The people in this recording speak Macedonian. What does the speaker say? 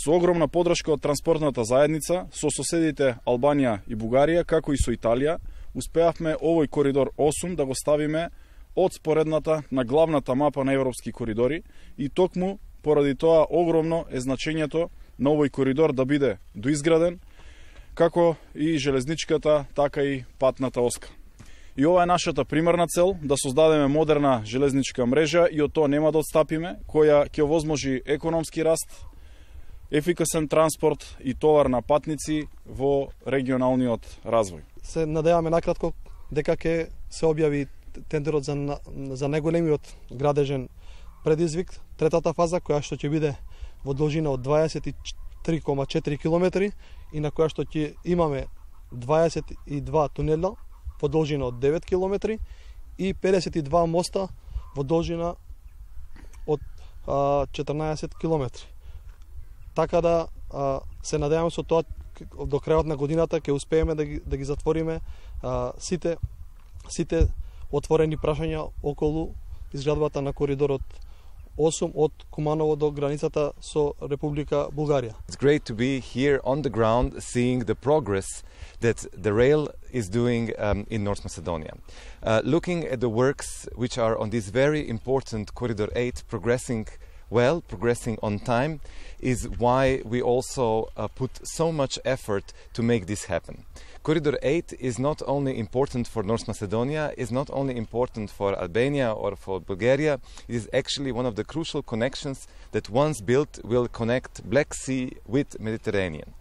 Со огромна подршка од транспортната заедница, со соседите Албанија и Бугарија, како и со Италија, успеавме овој коридор 8 да го ставиме од споредната на главната мапа на европски коридори и токму поради тоа огромно е значењето на овој коридор да биде доизграден, како и железничката, така и патната оска. И ова е нашата примерна цел, да создадеме модерна железничка мрежа и од тоа нема да отстапиме, која ќе овозможи економски раст, ефикасен транспорт и товар на патници во регионалниот развој. Се надеваме накратко дека ќе се објави тендерот за најголемиот градежен предизвик, третата фаза, која што ќе биде во должина од 23,4 км и на која што ќе имаме 22 тунела во должина од 9 км и 52 моста во должина од 14 км. Така да се надеваме со тоа до крајот на годината ќе успееме да ги затвориме сите отворени прашања околу изградбата на коридорот 8 од Куманово до границата со Република Бугарија. It's great to be here on the ground seeing the progress that the rail is doing in North Macedonia. Looking at the works which are on this very important Corridor 8 progressing well, progressing on time, is why we also put so much effort to make this happen. Corridor 8 is not only important for North Macedonia, is not only important for Albania or for Bulgaria, it is actually one of the crucial connections that once built will connect Black Sea with Mediterranean.